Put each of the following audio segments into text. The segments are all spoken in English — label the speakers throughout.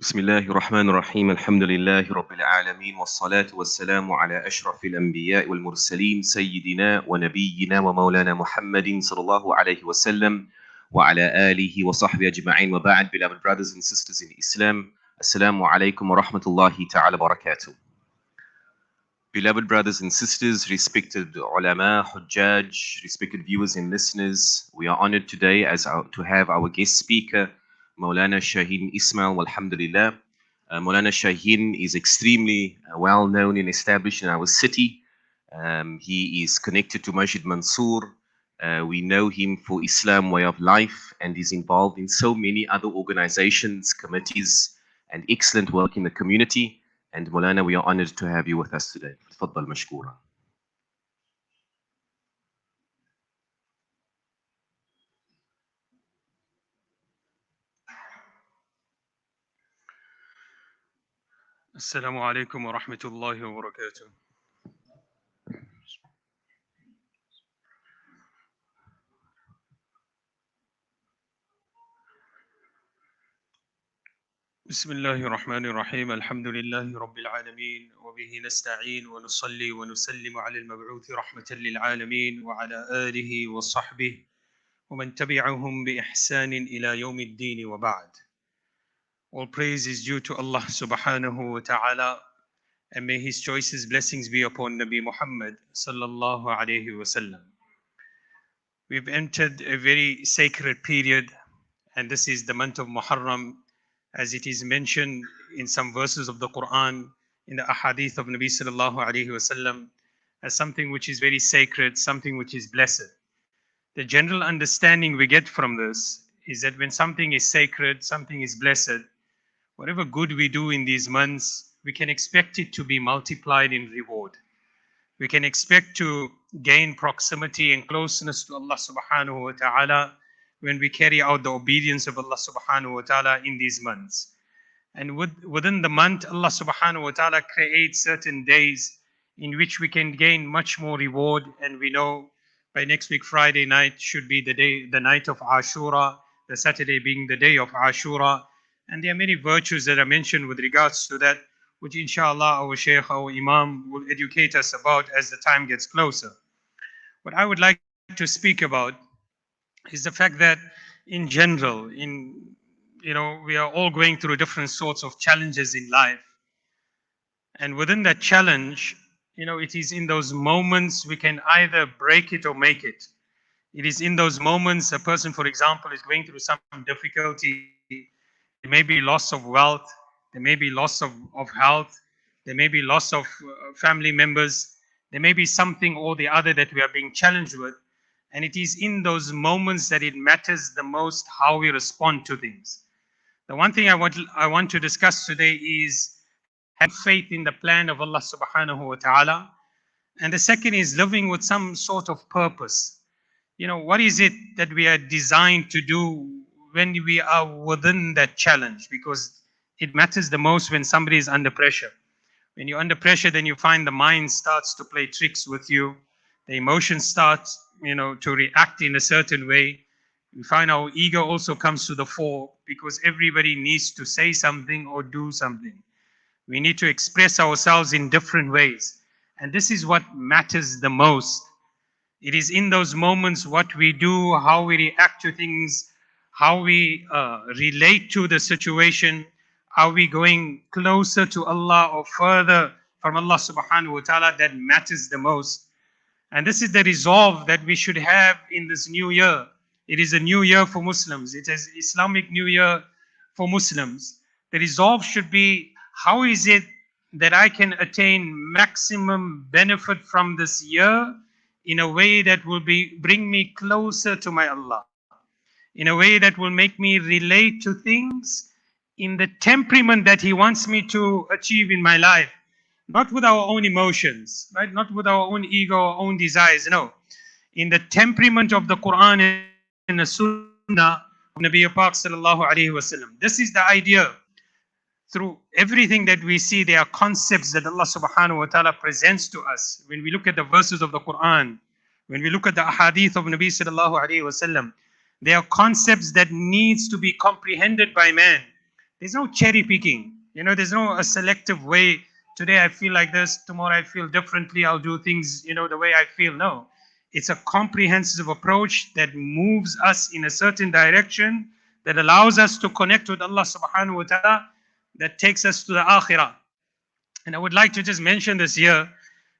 Speaker 1: بسم الله الرحمن الرحيم الحمد لله رب العالمين والصلاة والسلام على أشرف الأنبياء والمرسلين سيدنا ونبينا ومولانا محمد صلى الله عليه وسلم وعلى آله وصحبه أجمعين وبعد. Beloved brothers and sisters in Islam, Assalamu alaikum wa rahmatullahi ta'ala barakatuh. Beloved brothers and sisters, respected ulama, hujjaj, respected viewers and listeners, we are honored today to have our guest speaker, Moulana Shaheen Ismail, alhamdulillah. Moulana Shaheen is extremely well known and established in our city. He is connected to Masjid Mansour. We know him for Islam way of life and is involved in so many other organizations, committees, and excellent work in the community. And Moulana, we are honored to have you with us today. تفضل مشكورا.
Speaker 2: السلام عليكم ورحمة الله وبركاته. بسم الله الرحمن الرحيم الحمد لله رب العالمين وبه نستعين ونصلي ونسلم على المبعوث رحمة للعالمين وعلى آله وصحبه ومن تبعهم بإحسان إلى يوم الدين وبعد. All praise is due to Allah subhanahu wa ta'ala, and may His choicest blessings be upon Nabi Muhammad sallallahu alayhi wasallam. We've entered a very sacred period, and this is the month of Muharram, as it is mentioned in some verses of the Quran, in the ahadith of Nabi sallallahu alayhi wasallam, as something which is very sacred, something which is blessed. The general understanding we get from this is that when something is sacred, something is blessed, whatever good we do in these months, we can expect it to be multiplied in reward. We can expect to gain proximity and closeness to Allah subhanahu wa ta'ala when we carry out the obedience of Allah subhanahu wa ta'ala in these months. And within the month, Allah subhanahu wa ta'ala creates certain days in which we can gain much more reward. And we know by next week, Friday night should be the night of Ashura, the Saturday being the day of Ashura. And there are many virtues that are mentioned with regards to that, which inshallah our Shaykh, our Imam will educate us about as the time gets closer. What I would like to speak about is the fact that in general, we are all going through different sorts of challenges in life. And within that challenge, it is in those moments we can either break it or make it. It is in those moments a person, for example, is going through some difficulty. There may be loss of wealth, there may be loss of health, there may be loss of family members, there may be something or the other that we are being challenged with. And it is in those moments that it matters the most how we respond to things. The one thing I want to discuss today is have faith in the plan of Allah subhanahu wa ta'ala. And the second is living with some sort of purpose. What is it that we are designed to do when we are within that challenge? Because it matters the most when somebody is under pressure. When you're under pressure, then you find the mind starts to play tricks with you. The emotions start, to react in a certain way. We find our ego also comes to the fore because everybody needs to say something or do something. We need to express ourselves in different ways. And this is what matters the most. It is in those moments what we do, how we react to things, how we relate to the situation. Are we going closer to Allah or further from Allah subhanahu wa ta'ala? That matters the most. And this is the resolve that we should have in this new year. It is a new year for Muslims. It is Islamic New Year for Muslims. The resolve should be, how is it that I can attain maximum benefit from this year in a way that will bring me closer to my Allah, in a way that will make me relate to things in the temperament that He wants me to achieve in my life. Not with our own emotions, right? Not with our own ego, our own desires, no. In the temperament of the Quran and the Sunnah of Nabi Pak sallallahu alaihi wasallam. This is the idea. Through everything that we see, there are concepts that Allah subhanahu wa ta'ala presents to us. When we look at the verses of the Quran, when we look at the ahadith of Nabi sallallahu alaihi wasallam, there are concepts that needs to be comprehended by man. There's no cherry picking. There's no a selective way. Today I feel like this, tomorrow I feel differently, I'll do things, the way I feel. No. It's a comprehensive approach that moves us in a certain direction, that allows us to connect with Allah subhanahu wa ta'ala, that takes us to the akhirah. And I would like to just mention this here,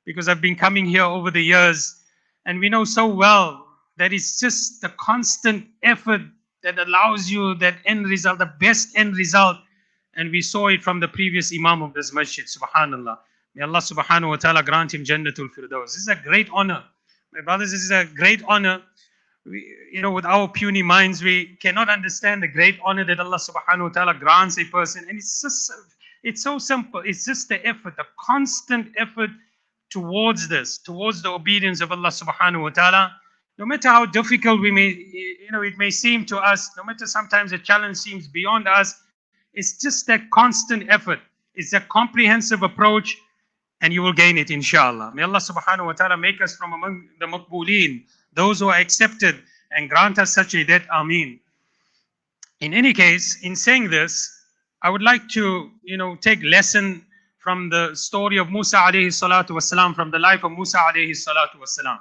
Speaker 2: because I've been coming here over the years, and we know so well that it's just the constant effort that allows you that end result, the best end result. And we saw it from the previous Imam of this masjid, subhanallah. May Allah subhanahu wa ta'ala grant him Jannatul Firdaus. This is a great honor. My brothers, this is a great honor. With our puny minds, we cannot understand the great honor that Allah subhanahu wa ta'ala grants a person. And it's so simple. It's just the effort, the constant effort towards this, towards the obedience of Allah subhanahu wa ta'ala. No matter how difficult it may seem to us, no matter sometimes the challenge seems beyond us, it's just that constant effort. It's a comprehensive approach, and you will gain it, inshallah. May Allah subhanahu wa ta'ala make us from among the maqbooleen, those who are accepted, and grant us such a debt. Ameen. In any case, in saying this, I would like to, take lesson from the story of Musa alayhi salatu wasalam, from the life of Musa alayhi salatu wasalam.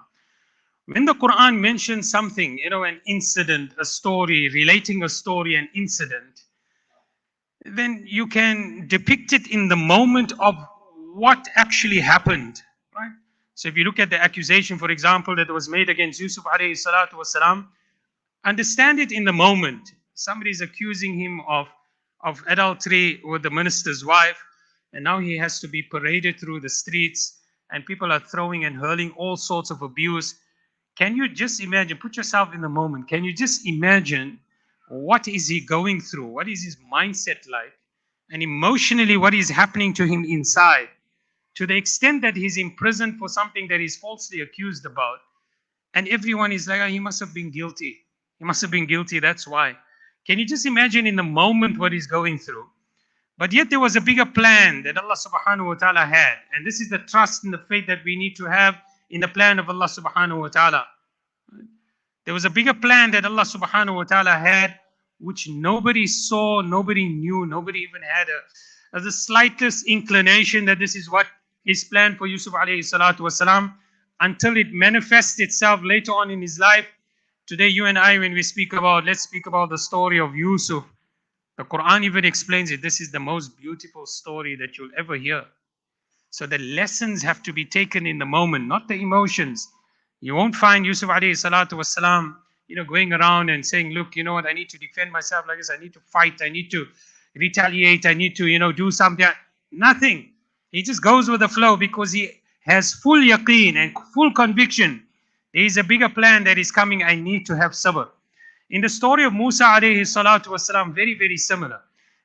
Speaker 2: When the Quran mentions something, an incident, a story, relating a story, an incident, then you can depict it in the moment of what actually happened, right? So if you look at the accusation, for example, that was made against Yusuf alayhi salatu wasalam, understand it in the moment. Somebody is accusing him of adultery with the minister's wife, and now he has to be paraded through the streets, and people are throwing and hurling all sorts of abuse. Can you just imagine, put yourself in the moment, can you just imagine what is he going through? What is his mindset like? And emotionally, what is happening to him inside? To the extent that he's imprisoned for something that he's falsely accused about. And everyone is like, oh, he must have been guilty. He must have been guilty, that's why. Can you just imagine in the moment what he's going through? But yet there was a bigger plan that Allah subhanahu wa ta'ala had. And this is the trust and the faith that we need to have in the plan of Allah subhanahu wa ta'ala. There was a bigger plan that Allah subhanahu wa ta'ala had, which nobody saw, nobody knew, nobody even had the slightest inclination that this is what His plan for Yusuf alayhi salatu wasalam, until it manifests itself later on in his life. Today you and I, when we speak about, let's speak about the story of Yusuf. The Quran even explains it. This is the most beautiful story that you'll ever hear. So the lessons have to be taken in the moment, not the emotions. You won't find Yusuf alayhi salatu wasalam, going around and saying, look, you know what, I need to defend myself like this, I need to fight, I need to retaliate, I need to, do something. Nothing. He just goes with the flow because he has full yaqeen and full conviction. There is a bigger plan that is coming. I need to have sabr. In the story of Musa alayhi salatu wasalam, very, very similar.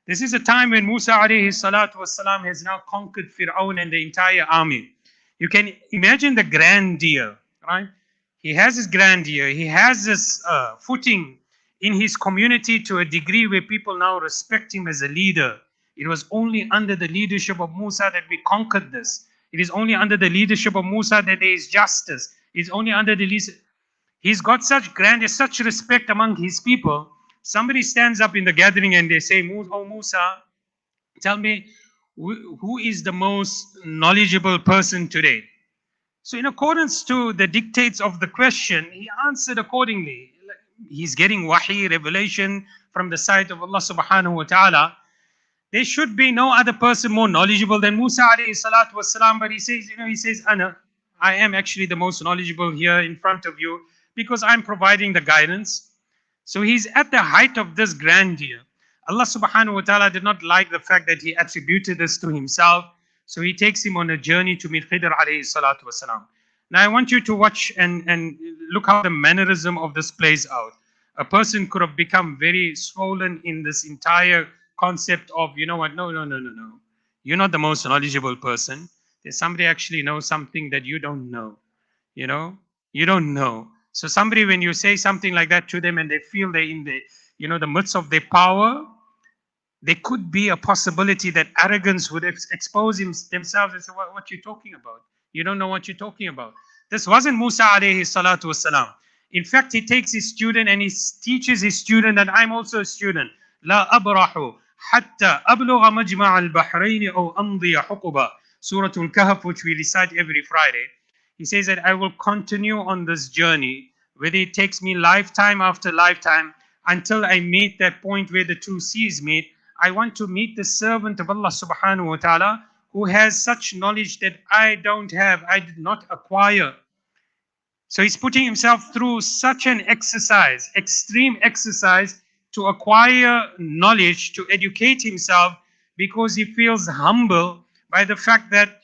Speaker 2: This is a time when Musa alayhi salatu wasalam has now conquered Fir'aun and the entire army. You can imagine the grandeur, right? He has his grandeur. He has this footing in his community to a degree where people now respect him as a leader. It was only under the leadership of Musa that we conquered this. It is only under the leadership of Musa that there is justice. It's only under the leadership. He's got such such respect among his people. Somebody stands up in the gathering and they say, "Oh Musa, tell me, who is the most knowledgeable person today?" So in accordance to the dictates of the question, he answered accordingly. He's getting wahi, revelation from the side of Allah subhanahu wa ta'ala. There should be no other person more knowledgeable than Musa alayhi salatu wasalam, but he says, Ana, I am actually the most knowledgeable here in front of you because I'm providing the guidance. So he's at the height of this grandeur. Allah subhanahu wa ta'ala did not like the fact that he attributed this to himself. So he takes him on a journey to meet Khidr alayhi salatu wasalam. Now I want you to watch and look how the mannerism of this plays out. A person could have become very swollen in this entire concept of, you know what, no. You're not the most knowledgeable person. There's somebody actually knows something that you don't know. You know, you don't know. So somebody, when you say something like that to them and they feel they're in the, the midst of their power, there could be a possibility that arrogance would expose themselves and say, what you talking about? You don't know what you're talking about. This wasn't Musa alayhi salatu wasalam. In fact, he takes his student and he teaches his student that I'm also a student. لا أبرح حتى أبلغ مجمع البحرين أو أمضي حقبا. Surah Al-Kahf, which we recite every Friday. He says that I will continue on this journey, whether it takes me lifetime after lifetime, until I meet that point where the two seas meet. I want to meet the servant of Allah subhanahu wa ta'ala who has such knowledge that I don't have, I did not acquire. So he's putting himself through such an exercise, extreme exercise, to acquire knowledge, to educate himself, because he feels humble by the fact that,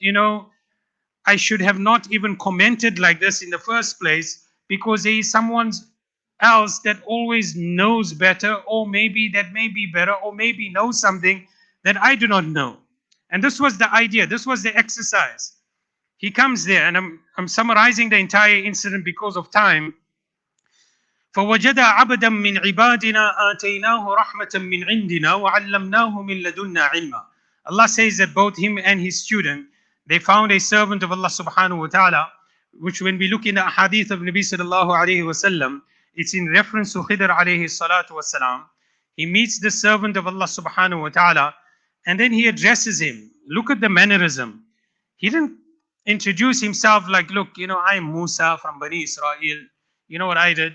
Speaker 2: I should have not even commented like this in the first place, because there is someone else that always knows better, or maybe that may be better, or maybe knows something that I do not know. And this was the idea, this was the exercise. He comes there, and I'm summarizing the entire incident because of time. فوجد عبدا من عبادنا آتيناه رحمة من عندنا وعلمناه من لدنا علما. Allah says that both him and his student, they found a servant of Allah subhanahu wa ta'ala, which when we look in the hadith of Nabi sallallahu alayhi wa sallam, it's in reference to Khidr alayhi salatu wa salam. He meets the servant of Allah subhanahu wa ta'ala, and then he addresses him. Look at the mannerism. He didn't introduce himself like, look, I'm Musa from Bani Israel. You know what I did?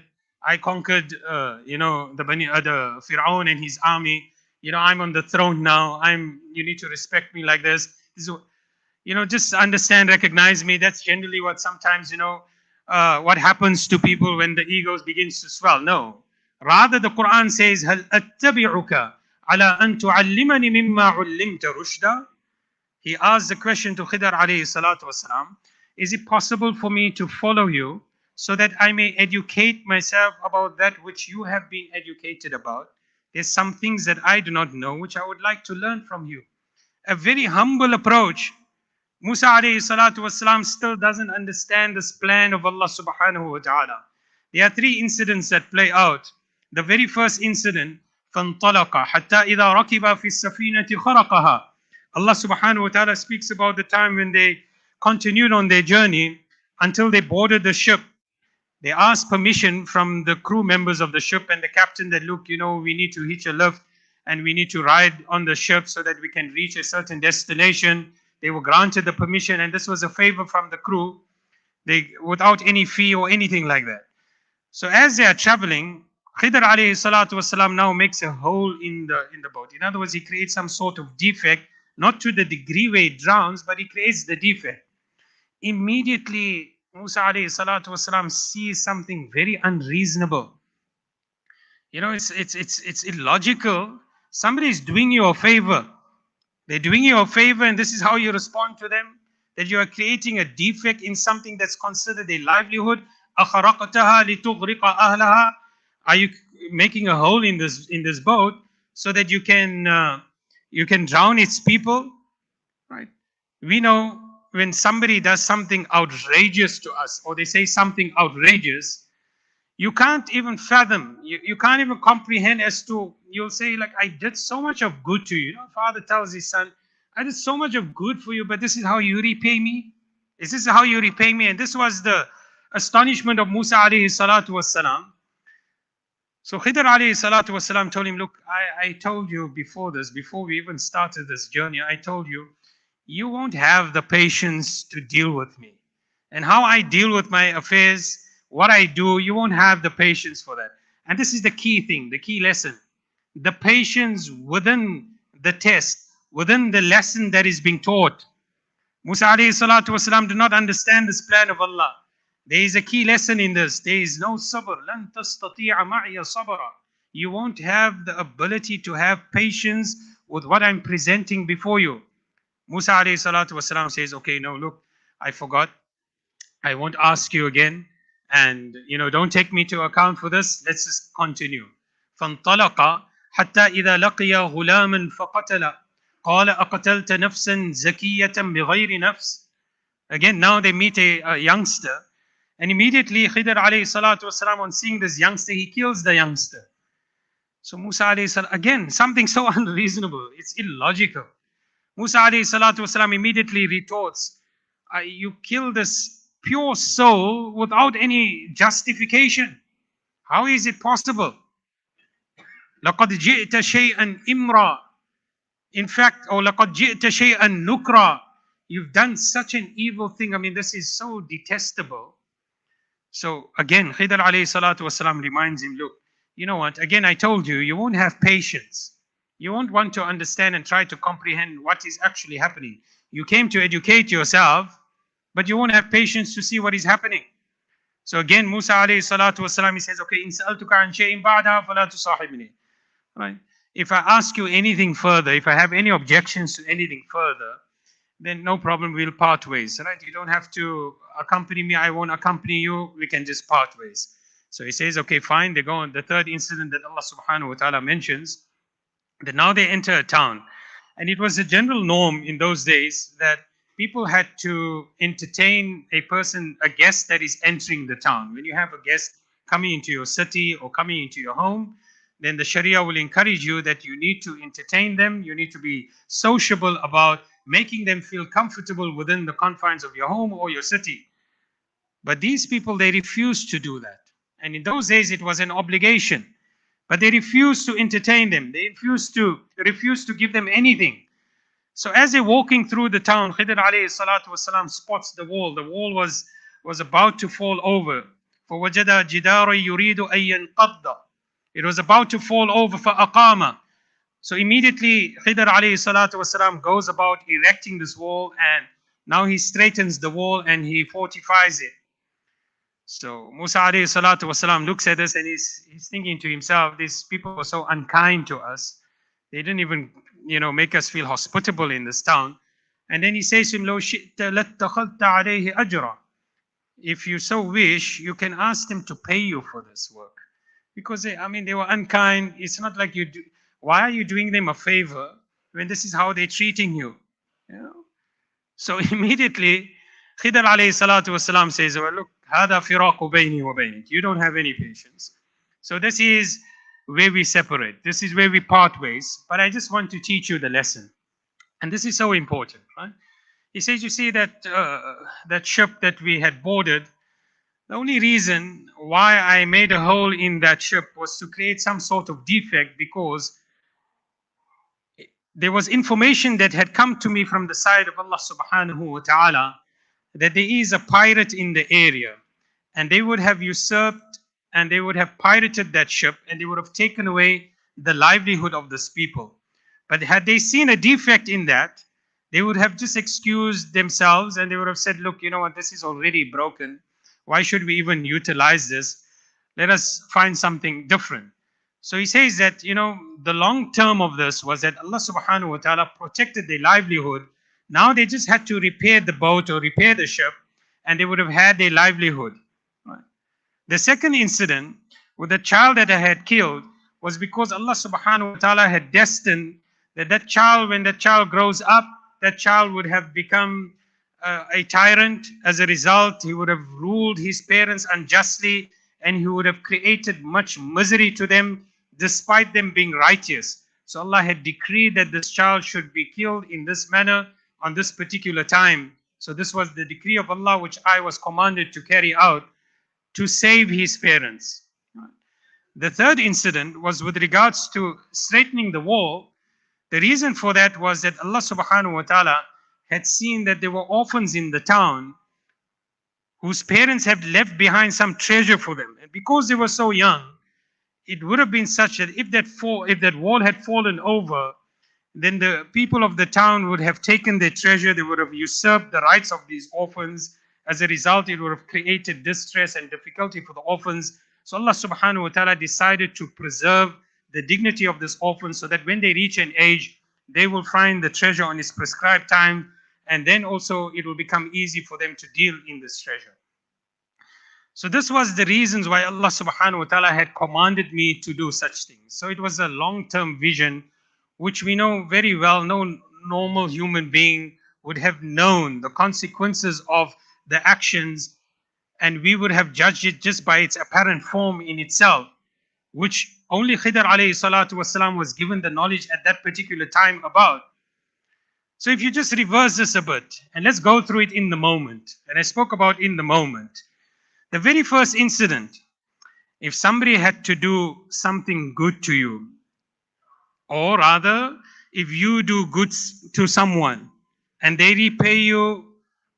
Speaker 2: I conquered, the Fir'aun and his army. I'm on the throne now. You need to respect me like this. Just understand, recognize me. That's generally what sometimes, what happens to people when the egos begins to swell. No. Rather, the Quran says, هَلْ أَتَّبِعُكَ عَلَىٰ أَن تُعَلِّمَنِ مِمَّا عُلِّمْتَ رُشْدًا. He asked the question to Khidr alayhi salatu wasalam, is it possible for me to follow you so that I may educate myself about that which you have been educated about? There's some things that I do not know which I would like to learn from you. A very humble approach. Musa alayhi salatu wasalam still doesn't understand this plan of Allah subhanahu wa ta'ala. There are three incidents that play out. The very first incident, فَانْطَلَقَ حَتَّى إِذَا رَكِبَ فِي السَّفِينَةِ خَرَقَهَا. Allah subhanahu wa ta'ala speaks about the time when they continued on their journey until they boarded the ship. They asked permission from the crew members of the ship and the captain that, look, we need to hitch a lift and we need to ride on the ship so that we can reach a certain destination. They were granted the permission, and this was a favor from the crew, without any fee or anything like that. So as they are traveling, Khidr alayhi salatu wasalam now makes a hole in the boat. In other words, he creates some sort of defect, not to the degree where it drowns, but he creates the defect. Immediately, Musa alayhi salatu wasalam sees something very unreasonable. It's illogical. Somebody is doing you a favor. They're doing you a favor, and this is how you respond to them? That you are creating a defect in something that's considered a livelihood. أَخَرَقْتَهَا لِتُغْرِقَ أَهْلَهَا. Are you making a hole in this boat so that you can drown its people? Right? We know when somebody does something outrageous to us, or they say something outrageous, you can't even fathom, you can't even comprehend as to, you'll say like, I did so much of good to you. You know, father tells his son, I did so much of good for you, but this is how you repay me? Is this how you repay me? And this was the astonishment of Musa alayhi salatu wassalam. So Khidr alayhi salatu wasalam told him, look, I told you before this, before we even started this journey, I told you, you won't have the patience to deal with me. And how I deal with my affairs, what I do, you won't have the patience for that. And this is the key thing, the key lesson. The patience within the test, within the lesson that is being taught. Musa alayhi salatu wasalam did not understand this plan of Allah. There is a key lesson in this. There is no sabr. لَن تَسْتَطِيعَ مَعِيَ صَبْرًا. You won't have the ability to have patience with what I'm presenting before you. Musa alayhi salatu wasalam says, okay, no, look, I forgot. I won't ask you again. And, don't take me to account for this. Let's just continue. فَانْطَلَقَ حَتَّى إِذَا لَقِيَ غُلَامًا فَقَتَلَ قَالَ أَقَتَلْتَ نَفْسًا زَكِيَّةً بِغَيْرِ نَفْسٍ. Again, now they meet a youngster. And immediately Khidr alayhi salatu wasalam, on seeing this youngster, he kills the youngster. So Musa alayhi salam, again, something so unreasonable, it's illogical. Musa alayhi salatu wasalam immediately retorts, you kill this pure soul without any justification. How is it possible? لَقَدْ جِئْتَ شَيْئًا إِمْرًا. In fact, or لَقَدْ جِئْتَ شَيْئًا نُكْرًا. You've done such an evil thing. I mean, this is so detestable. So again, Khidr alayhi salatu wasalam reminds him, look, you know what? Again, I told you, you won't have patience. You won't want to understand and try to comprehend what is actually happening. You came to educate yourself, but you won't have patience to see what is happening. So again, Musa alayhi salatu wasalam, he says, okay, إِن سَأَلْتُكَ عَنْ شَيْءٍ بَعْدَهَا فَلَا تُصَاحِبْنِي. Right? If I ask you anything further, if I have any objections to anything further, then no problem, we'll part ways, right? You don't have to accompany me, I won't accompany you, we can just part ways. So he says, okay, fine, they go on. The third incident that Allah subhanahu wa ta'ala mentions, that now they enter a town. And it was a general norm in those days that people had to entertain a person, a guest that is entering the town. When you have a guest coming into your city or coming into your home, then the Sharia will encourage you that you need to entertain them, you need to be sociable about making them feel comfortable within the confines of your home or your city. But these people, they refused to do that. And in those days, it was an obligation. But they refused to entertain them. They refused to give them anything. So as they're walking through the town, Khidr alayhi salatu wasalam spots the wall. The wall was about to fall over. فَوَجَدَ جِدَارًا يُرِيدُ أَن يَنْقَضَّ. It was about to fall over. فَأَقَامَ. So immediately Khidr alayhi salatu wasalam goes about erecting this wall, and now he straightens the wall and he fortifies it. So Musa alayhi salatu wasalam looks at this and he's thinking to himself, these people were so unkind to us. They didn't even, make us feel hospitable in this town. And then he says to him, لو شئت لاتخذت عليه أجرا. If you so wish, you can ask them to pay you for this work. Because they were unkind. It's not like you do. Why are you doing them a favor when this is how they're treating you? So immediately, Khidr alayhi salatu wasalam says, well, look, هذا فراق بيني وبينك. You don't have any patience. So this is where we separate. This is where we part ways. But I just want to teach you the lesson. And this is so important, right? He says, you see that ship that we had boarded, the only reason why I made a hole in that ship was to create some sort of defect, because there was information that had come to me from the side of Allah subhanahu wa ta'ala that there is a pirate in the area, and they would have usurped and they would have pirated that ship, and they would have taken away the livelihood of these people. But had they seen a defect in that, they would have just excused themselves and they would have said, look, you know what, this is already broken. Why should we even utilize this? Let us find something different. So he says that, the long term of this was that Allah subhanahu wa ta'ala protected their livelihood. Now they just had to repair the boat or repair the ship, and they would have had their livelihood. Right? The second incident with the child that I had killed was because Allah subhanahu wa ta'ala had destined that child, when that child grows up, that child would have become a tyrant. As a result, he would have ruled his parents unjustly, and he would have created much misery to them. despite them being righteous. So Allah had decreed that this child should be killed in this manner on this particular time. So this was the decree of Allah which I was commanded to carry out to save his parents. The third incident was with regards to straightening the wall. The reason for that was that Allah subhanahu wa ta'ala had seen that there were orphans in the town whose parents had left behind some treasure for them. And because they were so young, it would have been such that if that wall had fallen over, then the people of the town would have taken their treasure, they would have usurped the rights of these orphans. As a result, it would have created distress and difficulty for the orphans. So Allah subhanahu wa ta'ala decided to preserve the dignity of this orphan so that when they reach an age, they will find the treasure on its prescribed time, and then also it will become easy for them to deal in this treasure. So this was the reasons why Allah subhanahu wa ta'ala had commanded me to do such things. So it was a long-term vision, which we know very well, no normal human being would have known the consequences of the actions, and we would have judged it just by its apparent form in itself, which only Khidr alayhi salatu wasalam was given the knowledge at that particular time about. So if you just reverse this a bit, and let's go through it in the moment. And I spoke about in the moment. The very first incident, if somebody had to do something good to you, or rather, if you do good to someone, and they repay you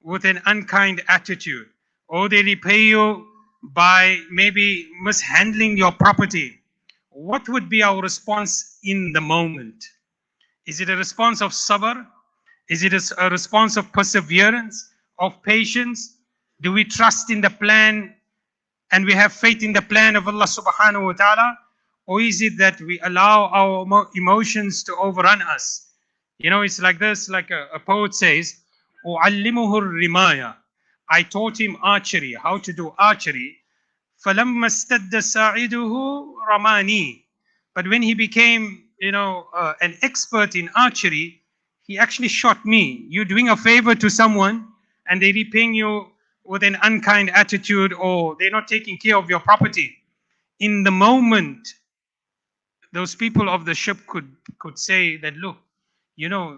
Speaker 2: with an unkind attitude, or they repay you by maybe mishandling your property, what would be our response in the moment? Is it a response of sabr? Is it a response of perseverance, of patience? Do we trust in the plan and we have faith in the plan of Allah subhanahu wa ta'ala? Or is it that we allow our emotions to overrun us? You know, it's like this, like a poet says, أُعَلِّمُهُ الرِّمَايَةَ, I taught him archery, how to do archery. فَلَمَّا اسْتَدَّ سَاعِدُهُ رَمَانِي. But when he became, an expert in archery, he actually shot me. You're doing a favor to someone and they're repaying you with an unkind attitude, or they're not taking care of your property. In the moment, those people of the ship could say that, look,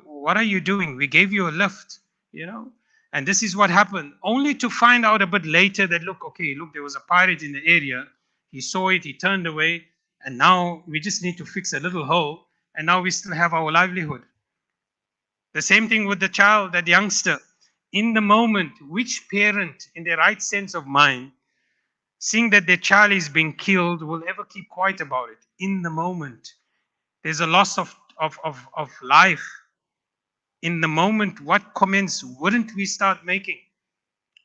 Speaker 2: what are you doing? We gave you a lift, and this is what happened. Only to find out a bit later that, look, there was a pirate in the area. He saw it, he turned away, and now we just need to fix a little hole, and now we still have our livelihood. The same thing with the child, that youngster. In the moment, which parent in their right sense of mind, seeing that their child is being killed, will ever keep quiet about it? In the moment, there's a loss of life. In the moment, what comments wouldn't we start making?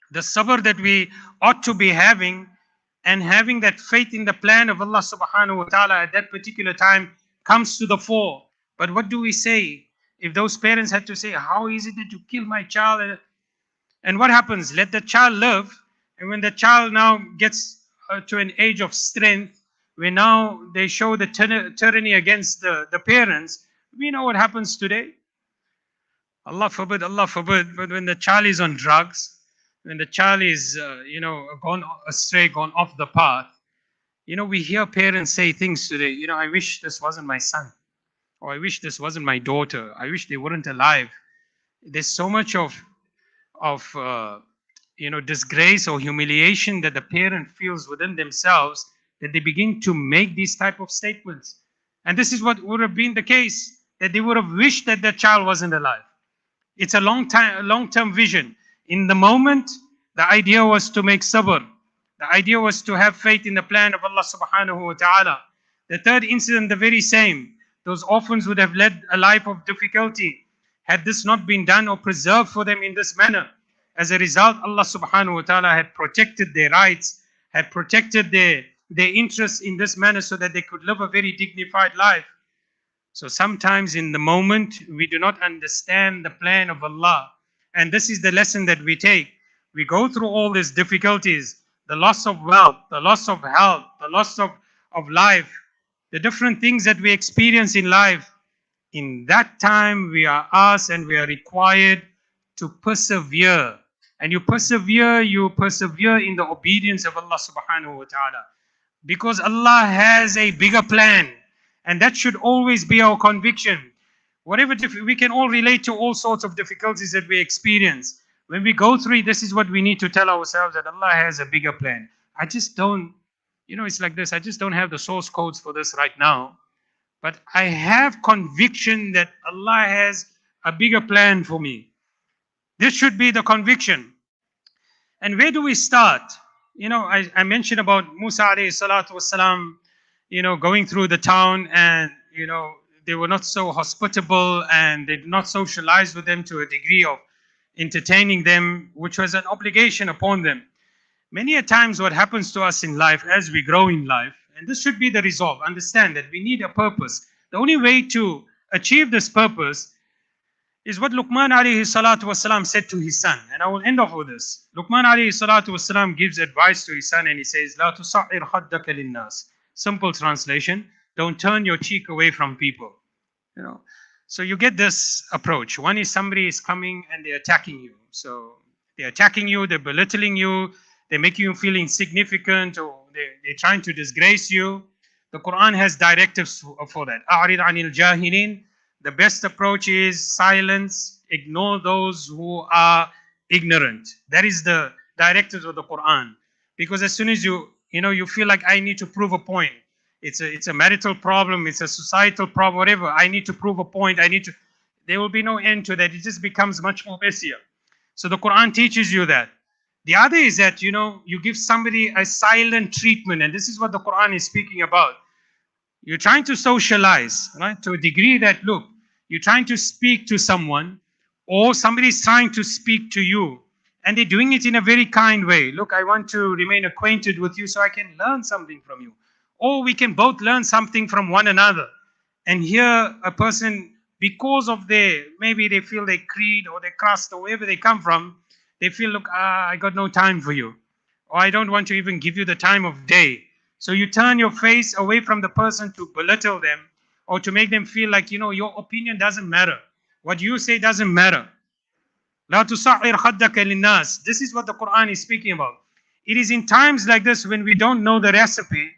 Speaker 2: The sabr that we ought to be having, and having that faith in the plan of Allah subhanahu wa ta'ala at that particular time, comes to the fore. But what do we say? If those parents had to say, how is it that you kill my child? And what happens? Let the child live. And when the child now gets to an age of strength, where now they show the tyranny against the parents, we know what happens today. Allah forbid, but when the child is on drugs, when the child is, gone astray, gone off the path, we hear parents say things today, I wish this wasn't my son, or I wish this wasn't my daughter, I wish they weren't alive. There's so much of disgrace or humiliation that the parent feels within themselves, that they begin to make these type of statements. And this is what would have been the case, that they would have wished that their child wasn't alive. It's a long-term vision. In the moment, the idea was to make sabr. The idea was to have faith in the plan of Allah subhanahu wa ta'ala. The third incident, the very same. Those orphans would have led a life of difficulty had this not been done or preserved for them in this manner. As a result, Allah subhanahu wa ta'ala had protected their rights, had protected their interests in this manner so that they could live a very dignified life. So sometimes in the moment, we do not understand the plan of Allah. And this is the lesson that we take. We go through all these difficulties, the loss of wealth, the loss of health, the loss of life, the different things that we experience in life. In that time, we are asked and we are required to persevere. And you persevere in the obedience of Allah subhanahu wa ta'ala. Because Allah has a bigger plan. And that should always be our conviction. Whatever we can all relate to all sorts of difficulties that we experience. When we go through it, this is what we need to tell ourselves, that Allah has a bigger plan. I just don't, it's like this. I just don't have the source codes for this right now. But I have conviction that Allah has a bigger plan for me. This should be the conviction. And where do we start? I mentioned about Musa alayhi salatu wasalam, going through the town, and, they were not so hospitable, and they did not socialize with them to a degree of entertaining them, which was an obligation upon them. Many a times what happens to us in life as we grow in life, and this should be the resolve, understand that we need a purpose. The only way to achieve this purpose is what Luqman alayhi salatu wasalam said to his son. And I will end off with this. Luqman alayhi salatu wasalam gives advice to his son, and he says, "La tusa'ir khaddaka linnas." Simple translation, don't turn your cheek away from people. So you get this approach. One is somebody is coming and they're attacking you. So they're attacking you, they're belittling you, they're making you feel insignificant, or they're trying to disgrace you. The Quran has directives for that. أَعْرِضْ عَنِ الْجَاهِلِينَ. The best approach is silence, ignore those who are ignorant. That is the directives of the Quran. Because as soon as you feel like I need to prove a point, it's a marital problem, it's a societal problem, whatever, I need to prove a point, there will be no end to that. It just becomes much more messier. So the Quran teaches you that. The other is that, you give somebody a silent treatment, and this is what the Quran is speaking about. You're trying to socialize, right? To a degree that, look, you're trying to speak to someone, or somebody's trying to speak to you, and they're doing it in a very kind way. Look, I want to remain acquainted with you so I can learn something from you. Or we can both learn something from one another. And here a person, because of maybe they feel their creed or their caste or wherever they come from, they feel, look, I got no time for you. Or I don't want to even give you the time of day. So you turn your face away from the person to belittle them, or to make them feel like, your opinion doesn't matter. What you say doesn't matter. لا تصعر خدك للناس. This is what the Quran is speaking about. It is in times like this when we don't know the recipe,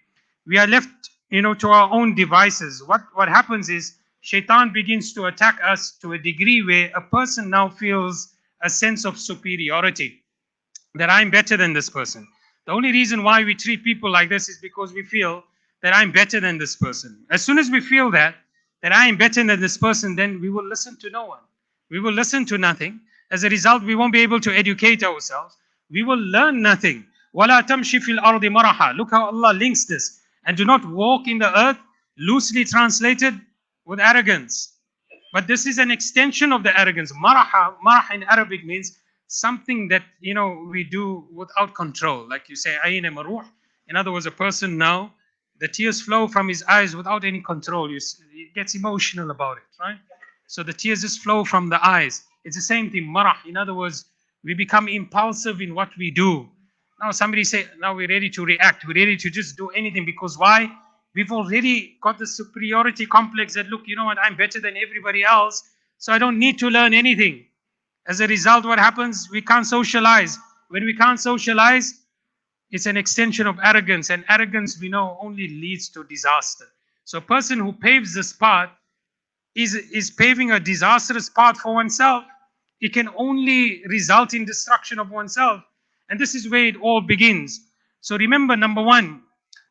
Speaker 2: we are left, to our own devices. What happens is Shaitan begins to attack us to a degree where a person now feels a sense of superiority, that I'm better than this person. The only reason why we treat people like this is because we feel that I'm better than this person. As soon as we feel that I am better than this person, then we will listen to no one. We will listen to nothing. As a result, we won't be able to educate ourselves. We will learn nothing. وَلَا تَمْشِ فِي الْأَرْضِ مَرَحًا. Look how Allah links this. And do not walk in the earth, loosely translated, with arrogance. But this is an extension of the arrogance. Marah in Arabic means something that, we do without control. Like you say, Ayn maruh. In other words, a person now, the tears flow from his eyes without any control. He gets emotional about it, right? So the tears just flow from the eyes. It's the same thing, marah. In other words, we become impulsive in what we do. Now somebody say, now we're ready to react. We're ready to just do anything. Because why? We've already got the superiority complex that, look, you know what, I'm better than everybody else, so I don't need to learn anything. As a result, what happens? We can't socialize. When we can't socialize, it's an extension of arrogance, and arrogance, we know, only leads to disaster. So a person who paves this path is paving a disastrous path for oneself. It can only result in destruction of oneself. And this is where it all begins. So remember, number one,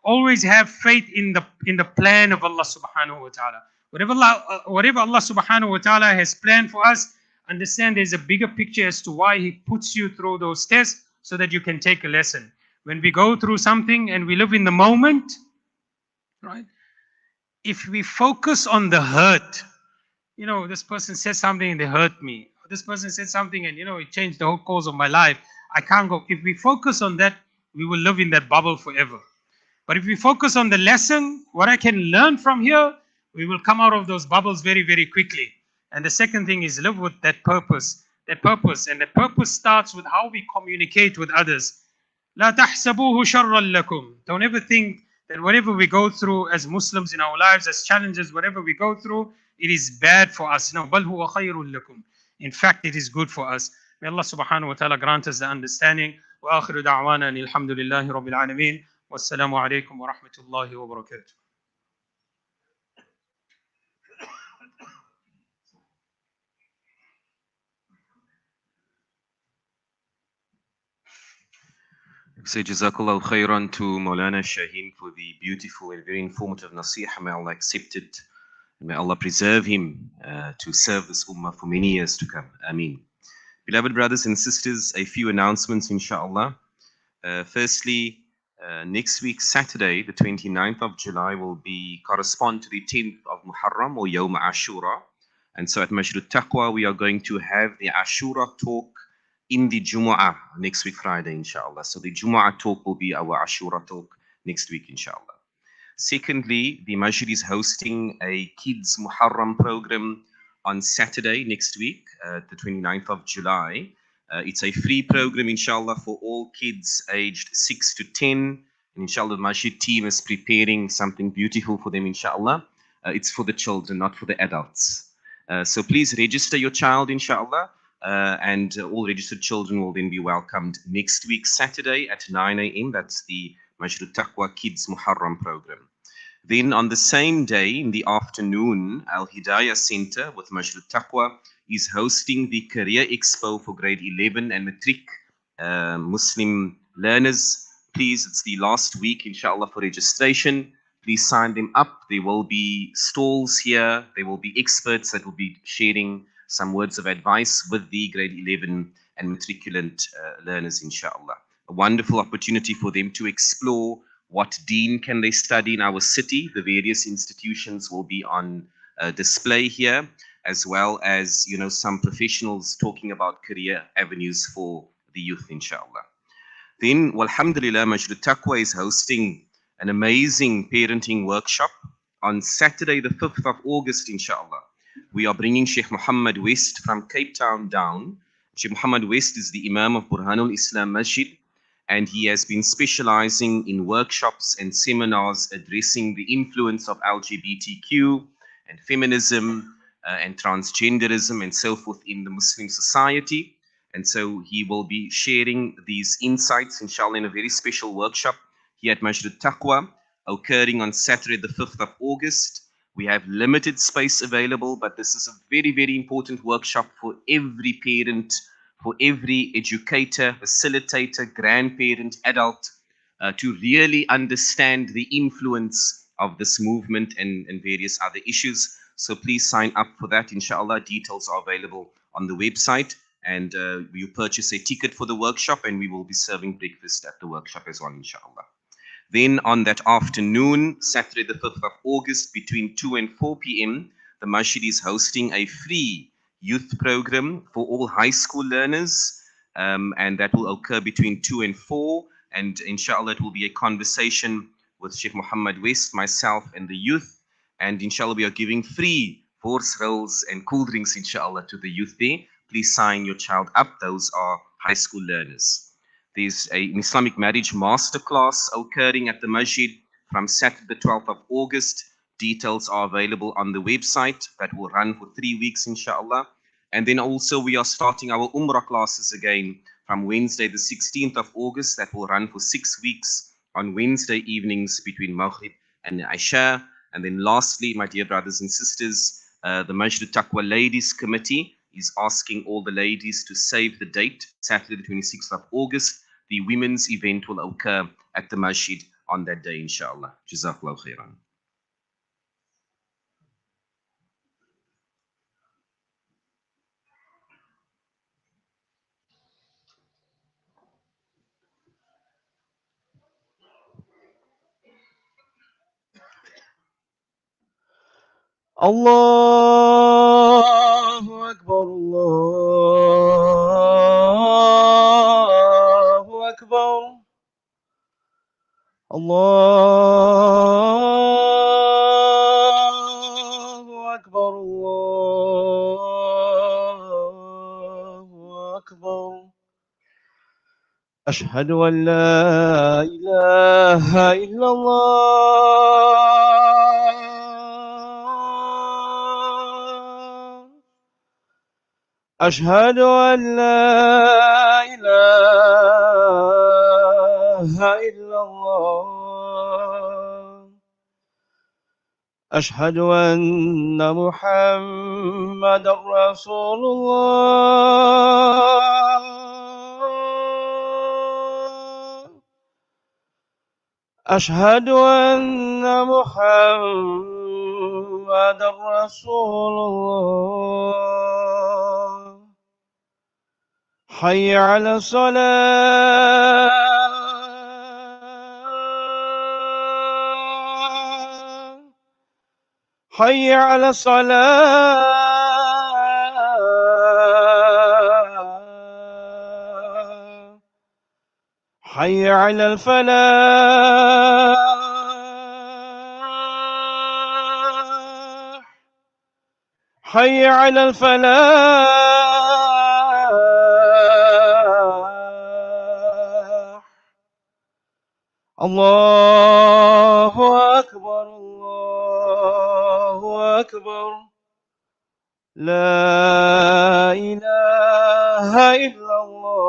Speaker 2: always have faith in the plan of Allah subhanahu wa ta'ala. Whatever Allah subhanahu wa ta'ala has planned for us, understand there's a bigger picture as to why He puts you through those tests, so that you can take a lesson. When we go through something and we live in the moment, right? If we focus on the hurt, this person said something and they hurt me. This person said something and, it changed the whole course of my life. I can't go. If we focus on that, we will live in that bubble forever. But if we focus on the lesson, what I can learn from here, we will come out of those bubbles very, very quickly. And the second thing is live with that purpose. And that purpose starts with how we communicate with others. لا تحسبوه شرا لكم. Don't ever think that whatever we go through as Muslims in our lives, as challenges, whatever we go through, it is bad for us. No, بل هو خير لكم. In fact, it is good for us. May Allah subhanahu wa ta'ala grant us the understanding. وآخر دعوانا الحمد لله رب العالمين. والسلام عليكم ورحمة الله وبركاته.
Speaker 1: Say Jazakallah khairan to Moulana Shaheen for the beautiful and very informative nasiha. May Allah accept it. And may Allah preserve him to serve this ummah for many years to come. Ameen. Beloved brothers and sisters, a few announcements inshallah. Firstly, next week, Saturday, the 29th of July, will be correspond to the 10th of Muharram or Yawm Ashura. And so at Masjid Taqwa, we are going to have the Ashura talk in the Jumu'ah next week, Friday, inshallah. So the Jumu'ah talk will be our Ashura talk next week, inshallah. Secondly, the Masjid is hosting a Kids Muharram program on Saturday next week, the 29th of July. It's a free program, inshallah, for all kids aged 6 to 10. And inshallah, the Masjid team is preparing something beautiful for them, inshallah. It's for the children, not for the adults. So please register your child, inshallah. And all registered children will then be welcomed next week, Saturday at 9 a.m. That's the Masjid Taqwa Kids Muharram program. Then on the same day in the afternoon, Al Hidayah Center with Masjid Taqwa is hosting the Career Expo for grade 11 and matric Muslim learners. Please, it's the last week, inshallah, for registration. Please sign them up. There will be stalls here. There will be experts that will be sharing some words of advice with the grade 11 and matriculant learners, inshallah. A wonderful opportunity for them to explore what deen can they study in our city. The various institutions will be on display here, as well as, you know, some professionals talking about career avenues for the youth, inshallah. Then, alhamdulillah, Masjid Taqwa is hosting an amazing parenting workshop on Saturday, the 5th of August, inshallah. We are bringing Sheikh Muhammad West from Cape Town down. Sheikh Muhammad West is the Imam of Burhanul Islam Masjid, and he has been specializing in workshops and seminars addressing the influence of LGBTQ and feminism and transgenderism and so forth in the Muslim society. And so he will be sharing these insights, inshallah, in a very special workshop here at Masjid Taqwa, occurring on Saturday, the 5th of August. We have limited space available, but this is a very, very important workshop for every parent, for every educator, facilitator, grandparent, adult, to really understand the influence of this movement and various other issues. So please sign up for that, inshallah. Details are available on the website. And you purchase a ticket for the workshop, and we will be serving breakfast at the workshop as well, inshallah. Then on that afternoon, Saturday the 5th of August, between 2 and 4 p.m., the Masjid is hosting a free youth program for all high school learners, and that will occur between 2 and 4. And inshallah, it will be a conversation with Sheikh Muhammad West, myself, and the youth. And inshallah, we are giving free horse rolls and cool drinks, inshallah, to the youth there. Please sign your child up. Those are high school learners. There's an Islamic marriage masterclass occurring at the Masjid from Saturday the 12th of August. Details are available on the website. That will run for 3 weeks, inshallah. And then also we are starting our Umrah classes again from Wednesday the 16th of August. That will run for 6 weeks on Wednesday evenings between Maghrib and Isha. And then lastly, my dear brothers and sisters, the Masjid Taqwa Ladies Committee is asking all the ladies to save the date, Saturday the 26th of August. The women's event will occur at the Masjid on that day, inshallah. Jazakallahu khairan.
Speaker 3: Allahu Akbar, Allahu Akbar, Allahu Akbar, Allahu Akbar. أشهد أن لا إله إلا الله. أشهد أن لا إله إلا الله. أشهد أن محمد رسول الله. أشهد أن محمد رسول الله. حي على الصلاة. حي على الصلاة. حي على الفلاح. حي على الفلاح. الله أكبر الله أكبر. لا إله إلا الله.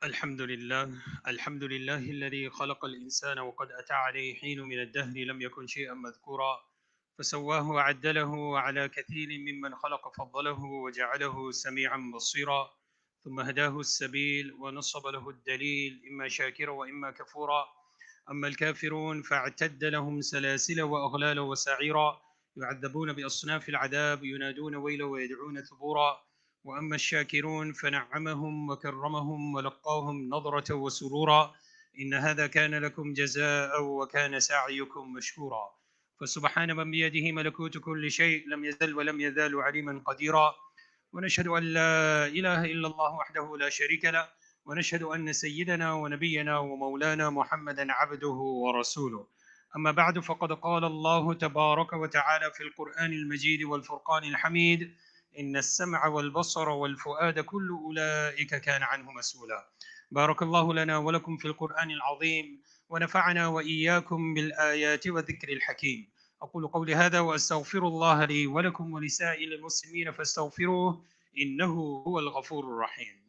Speaker 2: الحمد لله الذي خلق الإنسان وقد أتى عليه حين من الدهر لم يكن شيئا مذكورا، فسواه وعدله، وعلى كثير ممن خلق فضله وجعله سميعا بصيرا، ثم هداه السبيل ونصب له الدليل إما شاكرا وإما كفورا. أما الكافرون فاعتد لهم سلاسل وأغلال وسعيرا، يعذبون بأصناف العذاب، ينادون ويلا ويدعون ثبورا. وأما الشاكرون فنعمهم وكرمهم ولقاهم نظرة وسرورا، إن هذا كان لكم جزاء وكان سعيكم مشكورا. فسبحان من بيده ملكوت كل شيء، لم يزل ولم يزال عليما قديرا. ونشهد أن لا إله إلا الله وحده لا شريك له، ونشهد أن سيدنا ونبينا ومولانا محمدا عبده ورسوله. أما بعد، فقد قال الله تبارك وتعالى في القرآن المجيد والفرقان الحميد: إن السمع والبصر والفؤاد كل أولئك كان عنه مسؤولا. بارك الله لنا ولكم في القرآن العظيم، ونفعنا وإياكم بالآيات والذكر الحكيم. أقول قولي هذا وأستغفر الله لي ولكم ولسائر المسلمين فاستغفروه، إنه هو الغفور الرحيم.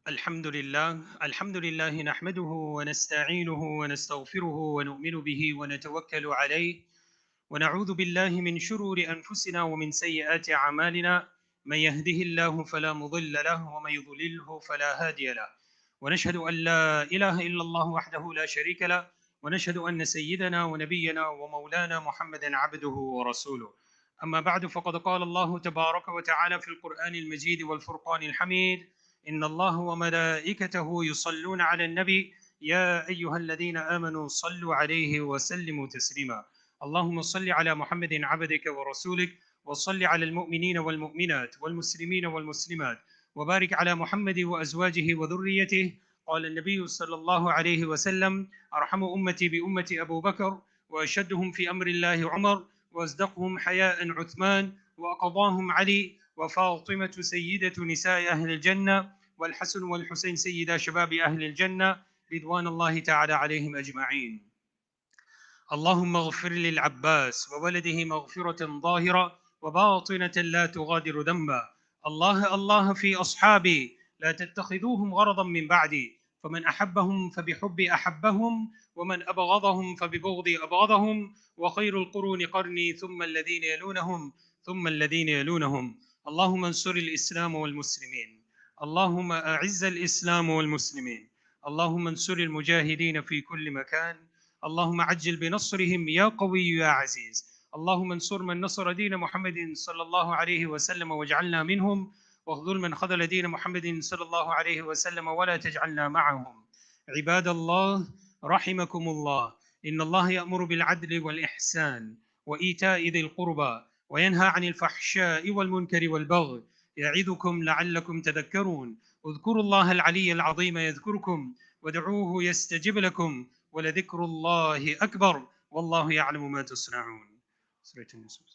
Speaker 2: الحمد لله نحمده ونستعينه ونستغفره ونؤمن به ونتوكل عليه، ونعوذ بالله من شرور أنفسنا ومن سيئات أعمالنا. من يهده الله فلا مضل له، ومن يضلله فلا هادي له. ونشهد أن لا إله إلا الله وحده لا شريك له، ونشهد أن سيدنا ونبينا ومولانا محمدا عبده ورسوله. أما بعد، فقد قال الله تبارك وتعالى في القرآن المجيد والفرقان الحميد: إن الله وملائكته يصلون على النبي، يا أيها الذين آمنوا صلوا عليه وسلموا تسليما. اللهم صل على محمد عبدك ورسولك، وصل على المؤمنين والمؤمنات والمسلمين والمسلمات، وبارك على محمد وأزواجه وذريته. قال النبي صلى الله عليه وسلم: أرحم أمتي بأمتي أبو بكر، وأشدهم في أمر الله عمر، وأصدقهم حياء عثمان، وأقضاهم علي، وفاطمة سيدة نساء أهل الجنة، والحسن والحسين سيدا شباب أهل الجنة، رضوان الله تعالى عليهم أجمعين. اللهم اغفر للعباس وولده مغفرة ظاهرة وباطنة لا تغادر ذنبا. الله في أصحابي، لا تتخذوهم غرضا من بعدي، فمن أحبهم فبحبي أحبهم، ومن أبغضهم فببغضي أبغضهم، وخير القرون قرني، ثم الذين يلونهم ثم الذين يلونهم. اللهم انصر الإسلام والمسلمين، اللهم أعز الإسلام والمسلمين، اللهم انصر المجاهدين في كل مكان، اللهم عجل بنصرهم يا قوي يا عزيز. اللهم انصر من نصر دين محمد صلى الله عليه وسلم واجعلنا منهم، واخذل من خذل دين محمد صلى الله عليه وسلم ولا تجعلنا معهم. عباد الله، رحمكم الله، إن الله يأمر بالعدل والإحسان وإيتاء ذي القربى، وينهى عن الفحشاء والمنكر والبغي، يعظكم لعلكم تذكرون. اذكروا الله العلي العظيم يذكركم، ودعوه يستجب لكم، ولذكر الله أكبر، والله يعلم ما تصنعون. سورة النساء.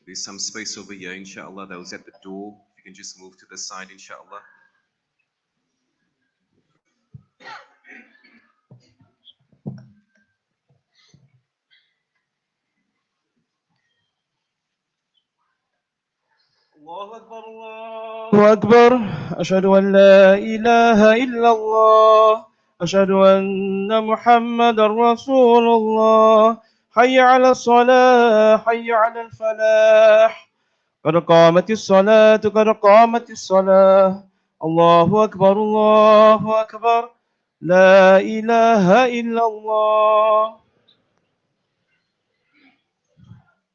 Speaker 1: There's some space over here, inshallah. Those at the door, if you can can just move to the side, inshallah.
Speaker 3: الله أكبر الله أكبر. أشهد أن لا إله إلا الله. أشهد أن محمدا رسول الله. حي على الصلاة، حي على الفلاح. قد قامت الصلاة، قد قامت الصلاة. الله أكبر الله أكبر. لا إله إلا الله.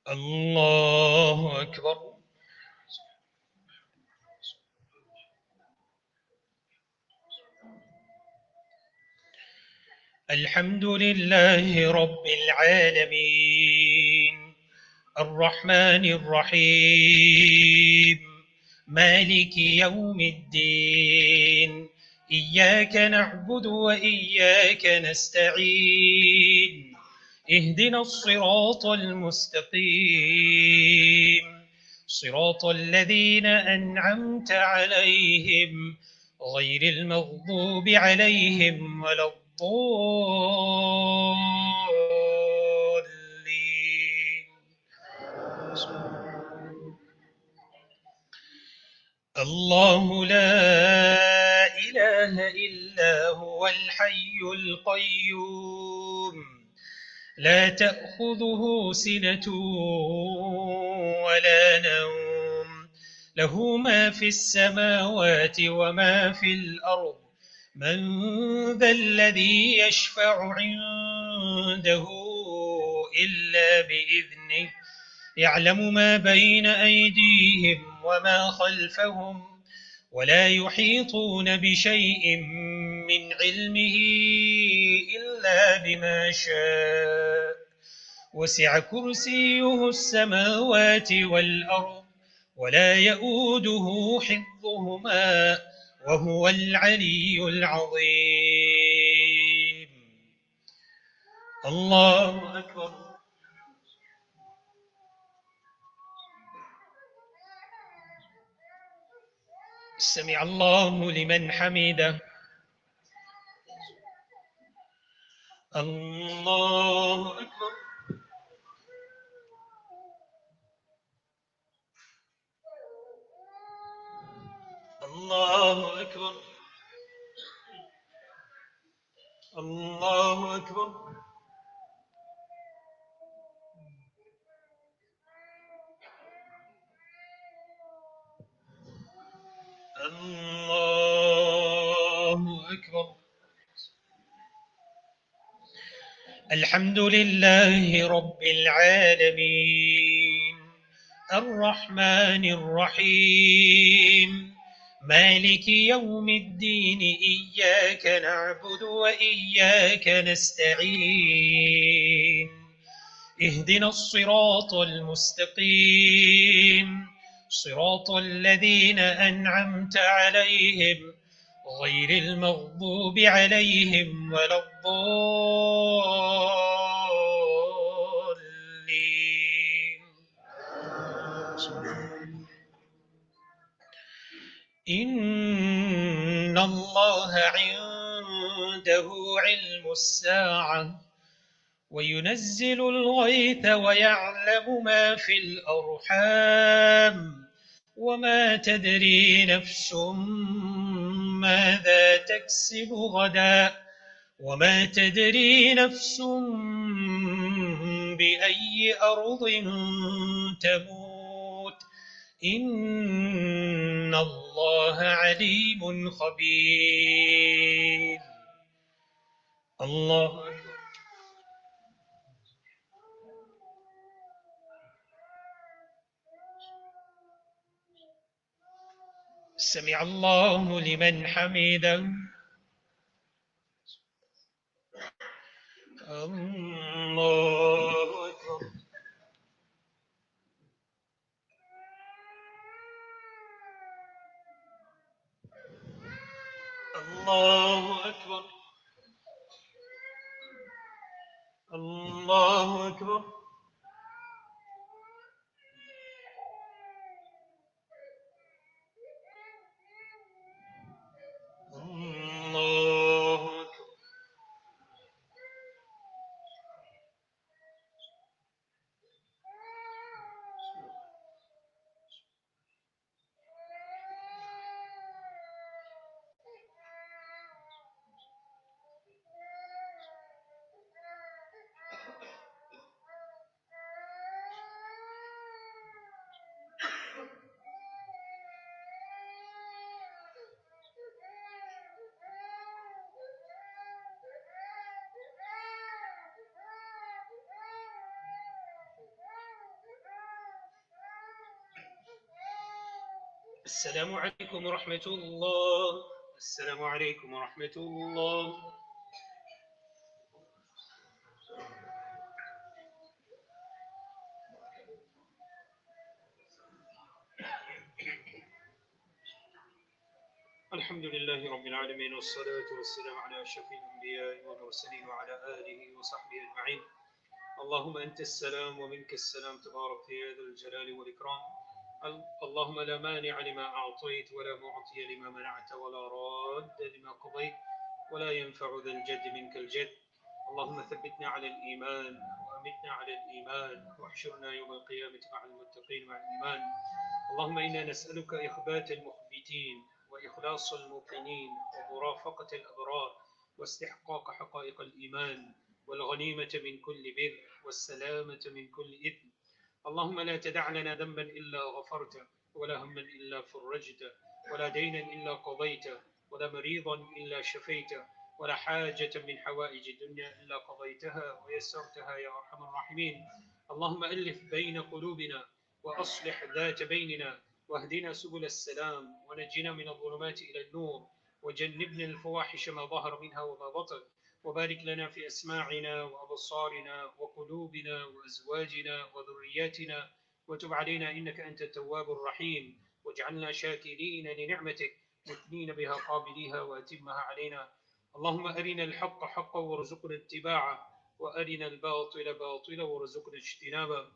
Speaker 2: الله أكبر. الحمد لله رب العالمين الرحمن الرحيم مالك يوم الدين إياك نعبد وإياك نستعين اهدنا الصراط المستقيم صراط الذين أنعمت عليهم غير المغضوب عليهم ولا الضالين. الله لا إله إلا هو الحي القيوم لا تأخذه سنة ولا نوم له ما في السماوات وما في الأرض من ذا الذي يشفع عنده إلا بإذنه يعلم ما بين أيديهم وما خلفهم ولا يحيطون بشيء من علمه إلا بما شاء وسع كرسيه السماوات والأرض ولا يؤوده حفظهما وهو العلي العظيم. الله أكبر. سمع الله لمن حمده. الله أكبر. الله أكبر. الله أكبر. الله أكبر. الحمد لله رب العالمين الرحمن الرحيم مالك يوم الدين إياك نعبد وإياك نستعين اهدنا الصراط المستقيم صراط الذين أنعمت عليهم غير المغضوب عليهم ولا الضالين. إن الله عنده علم الساعة وينزل الغيث ويعلم ما في الأرحام وما تدري نفس ماذا تكسب غدا وما تدري نفس بأي أرض تموت إن الله عليم خبير. الله أكبر. سمع الله لمن حمده. الله أكبر. الله أكبر. الله أكبر. السلام عليكم ورحمة الله. السلام عليكم ورحمة الله. الحمد لله رب العالمين، والصلاة والسلام على أشرف الأنبياء والمرسلين وعلى آله وصحبه أجمعين. اللهم أنت السلام ومنك السلام، تبارك يا ذا الجلال والإكرام. اللهم لا مانع لما أعطيت ولا معطي لما منعت ولا راد لما قضيت ولا ينفع ذا الجد منك الجد. اللهم ثبتنا على الإيمان وأمتنا على الإيمان واحشرنا يوم القيامة مع المتقين مع الإيمان. اللهم إنا نسألك إخبات المخبتين وإخلاص الموقنين ومرافقة الأبرار واستحقاق حقائق الإيمان والغنيمة من كل بر والسلامة من كل إثم. اللهم لا تدع لنا ذنبا إلا غفرته، ولا هما إلا فرجته، ولا دينا إلا قضيته، ولا مريضا إلا شفيته، ولا حاجة من حوائج الدنيا إلا قضيتها ويسرتها يا أرحم الراحمين. اللهم ألف بين قلوبنا وأصلح ذات بيننا، واهدنا سبل السلام، ونجنا من الظلمات إلى النور، وجنبنا الفواحش ما ظهر منها وما بطن، وبارك لنا في أسماعنا وأبصارنا وقلوبنا وأزواجنا وذرياتنا، وتب علينا إنك أنت التواب الرحيم، واجعلنا شاكرين لنعمتك مثنين بها قابليها وأتمها علينا. اللهم أرنا الحق حقا وارزقنا اتباعه، وأرنا الباطل باطلا وارزقنا اجتنابه.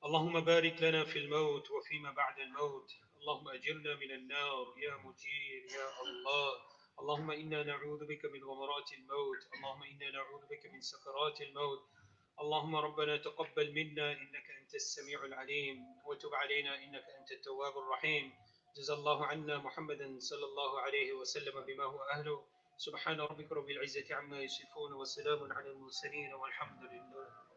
Speaker 2: اللهم بارك لنا في الموت وفيما بعد الموت. اللهم أجرنا من النار يا مجير يا الله. اللهم إنا نعوذ بك من غمرات الموت. اللهم إنا نعوذ بك من سكرات الموت. اللهم ربنا تقبل منا إنك أنت السميع العليم، وتب علينا إنك أنت التواب الرحيم. جزا الله عنا محمدا صلى الله عليه وسلم بما هو أهله. سبحان ربك رب العزة عما يصفون، وسلام على المرسلين، والحمد لله.